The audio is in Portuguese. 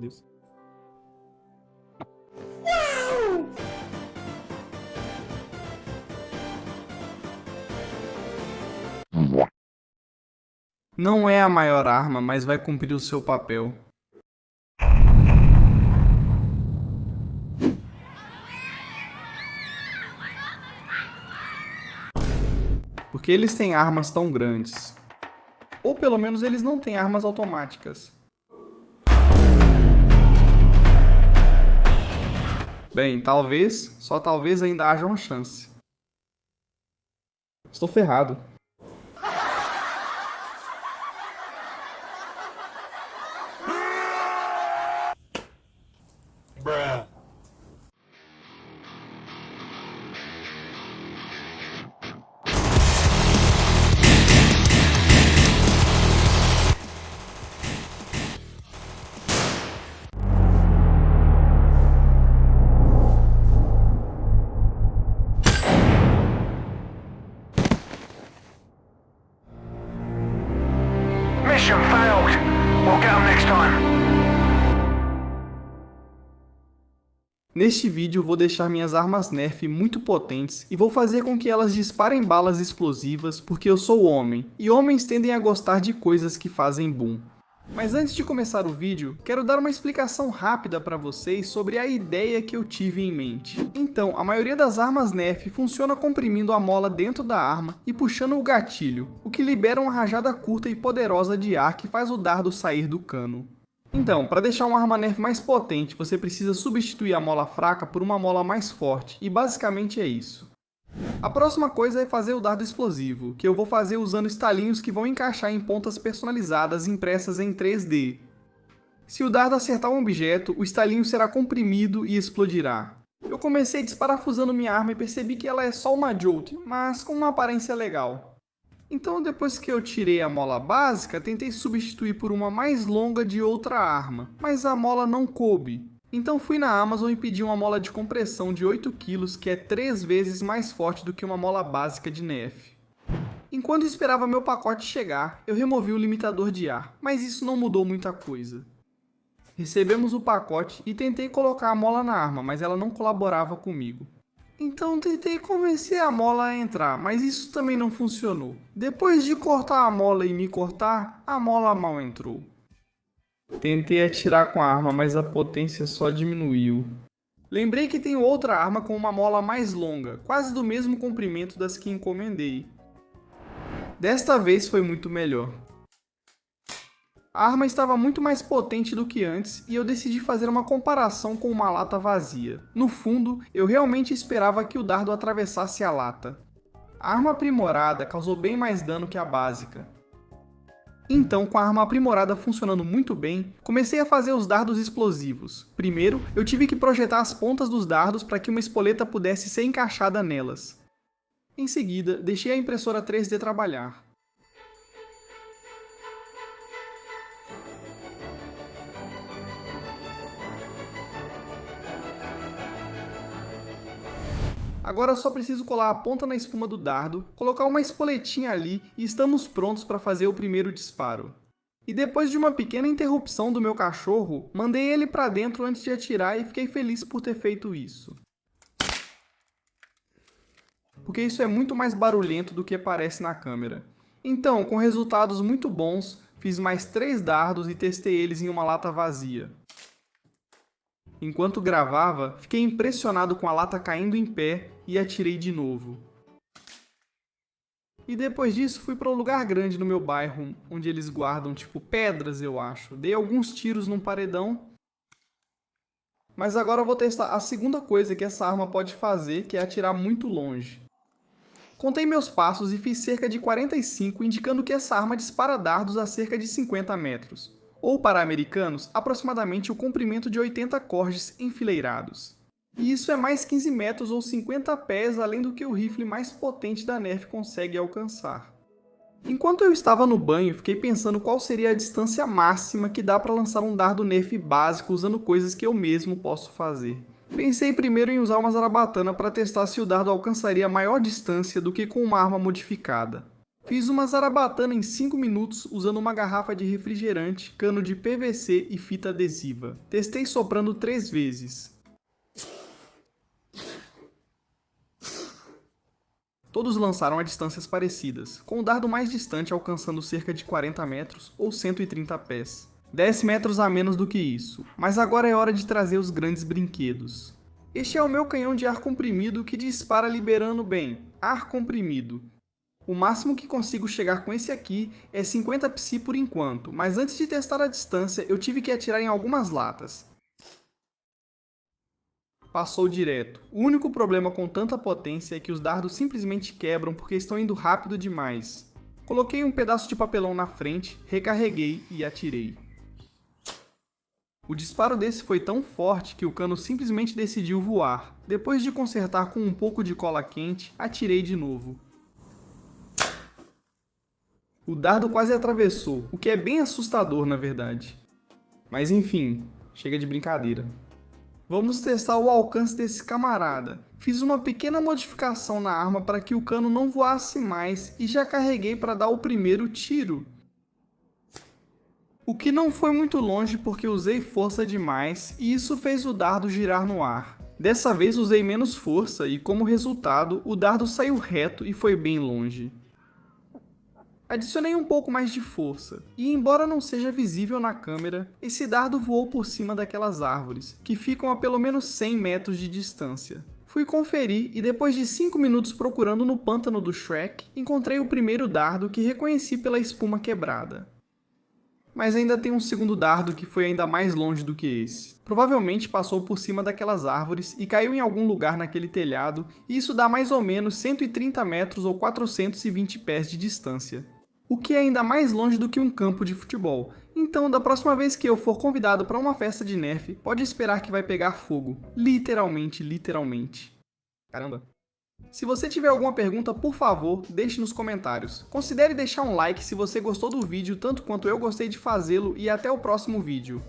Meu Deus. Não é a maior arma, mas vai cumprir o seu papel. Porque eles têm armas tão grandes. Ou pelo menos eles não têm armas automáticas. Bem, talvez, só talvez ainda haja uma chance. Estou ferrado. Bruh. Mission failed. We'll get them next time. Neste vídeo vou deixar minhas armas Nerf muito potentes e vou fazer com que elas disparem balas explosivas porque eu sou homem, e homens tendem a gostar de coisas que fazem boom. Mas antes de começar o vídeo, quero dar uma explicação rápida para vocês sobre a ideia que eu tive em mente. Então, a maioria das armas Nerf funciona comprimindo a mola dentro da arma e puxando o gatilho, o que libera uma rajada curta e poderosa de ar que faz o dardo sair do cano. Então, para deixar uma arma Nerf mais potente, você precisa substituir a mola fraca por uma mola mais forte, e basicamente é isso. A próxima coisa é fazer o dardo explosivo, que eu vou fazer usando estalinhos que vão encaixar em pontas personalizadas impressas em 3D. Se o dardo acertar um objeto, o estalinho será comprimido e explodirá. Eu comecei desparafusando minha arma e percebi que ela é só uma Jolt, mas com uma aparência legal. Então, depois que eu tirei a mola básica, tentei substituir por uma mais longa de outra arma, mas a mola não coube. Então fui na Amazon e pedi uma mola de compressão de 8 kg, que é 3 vezes mais forte do que uma mola básica de Nerf. Enquanto esperava meu pacote chegar, eu removi o limitador de ar, mas isso não mudou muita coisa. Recebemos o pacote e tentei colocar a mola na arma, mas ela não colaborava comigo. Então tentei convencer a mola a entrar, mas isso também não funcionou. Depois de cortar a mola e me cortar, a mola mal entrou. Tentei atirar com a arma, mas a potência só diminuiu. Lembrei que tenho outra arma com uma mola mais longa, quase do mesmo comprimento das que encomendei. Desta vez foi muito melhor. A arma estava muito mais potente do que antes e eu decidi fazer uma comparação com uma lata vazia. No fundo, eu realmente esperava que o dardo atravessasse a lata. A arma aprimorada causou bem mais dano que a básica. Então, com a arma aprimorada funcionando muito bem, comecei a fazer os dardos explosivos. Primeiro, eu tive que projetar as pontas dos dardos para que uma espoleta pudesse ser encaixada nelas. Em seguida, deixei a impressora 3D trabalhar. Agora só preciso colar a ponta na espuma do dardo, colocar uma espoletinha ali e estamos prontos para fazer o primeiro disparo. E depois de uma pequena interrupção do meu cachorro, mandei ele para dentro antes de atirar e fiquei feliz por ter feito isso. Porque isso é muito mais barulhento do que parece na câmera. Então, com resultados muito bons, fiz mais 3 dardos e testei eles em uma lata vazia. Enquanto gravava, fiquei impressionado com a lata caindo em pé e atirei de novo. E depois disso fui para um lugar grande no meu bairro, onde eles guardam tipo pedras, eu acho. Dei alguns tiros num paredão. Mas agora eu vou testar a segunda coisa que essa arma pode fazer, que é atirar muito longe. Contei meus passos e fiz cerca de 45, indicando que essa arma dispara dardos a cerca de 50 metros. Ou para americanos, aproximadamente o comprimento de 80 cordes enfileirados. E isso é mais 15 metros ou 50 pés além do que o rifle mais potente da Nerf consegue alcançar. Enquanto eu estava no banho, fiquei pensando qual seria a distância máxima que dá para lançar um dardo Nerf básico usando coisas que eu mesmo posso fazer. Pensei primeiro em usar uma zarabatana para testar se o dardo alcançaria maior distância do que com uma arma modificada. Fiz uma zarabatana em 5 minutos usando uma garrafa de refrigerante, cano de PVC e fita adesiva. Testei soprando 3 vezes. Todos lançaram a distâncias parecidas, com o dardo mais distante alcançando cerca de 40 metros ou 130 pés. 10 metros a menos do que isso, mas agora é hora de trazer os grandes brinquedos. Este é o meu canhão de ar comprimido que dispara liberando bem, ar comprimido. O máximo que consigo chegar com esse aqui é 50 psi por enquanto, mas antes de testar a distância eu tive que atirar em algumas latas. Passou direto. O único problema com tanta potência é que os dardos simplesmente quebram porque estão indo rápido demais. Coloquei um pedaço de papelão na frente, recarreguei e atirei. O disparo desse foi tão forte que o cano simplesmente decidiu voar. Depois de consertar com um pouco de cola quente, atirei de novo. O dardo quase atravessou, o que é bem assustador na verdade. Mas enfim, chega de brincadeira. Vamos testar o alcance desse camarada. Fiz uma pequena modificação na arma para que o cano não voasse mais e já carreguei para dar o primeiro tiro. O que não foi muito longe porque usei força demais e isso fez o dardo girar no ar. Dessa vez usei menos força e como resultado o dardo saiu reto e foi bem longe. Adicionei um pouco mais de força, e embora não seja visível na câmera, esse dardo voou por cima daquelas árvores, que ficam a pelo menos 100 metros de distância. Fui conferir e depois de 5 minutos procurando no pântano do Shrek, encontrei o primeiro dardo que reconheci pela espuma quebrada. Mas ainda tem um segundo dardo que foi ainda mais longe do que esse. Provavelmente passou por cima daquelas árvores e caiu em algum lugar naquele telhado, e isso dá mais ou menos 130 metros ou 420 pés de distância. O que é ainda mais longe do que um campo de futebol. Então, da próxima vez que eu for convidado para uma festa de Nerf, pode esperar que vai pegar fogo. Literalmente, literalmente. Caramba. Se você tiver alguma pergunta, por favor, deixe nos comentários. Considere deixar um like se você gostou do vídeo tanto quanto eu gostei de fazê-lo e até o próximo vídeo.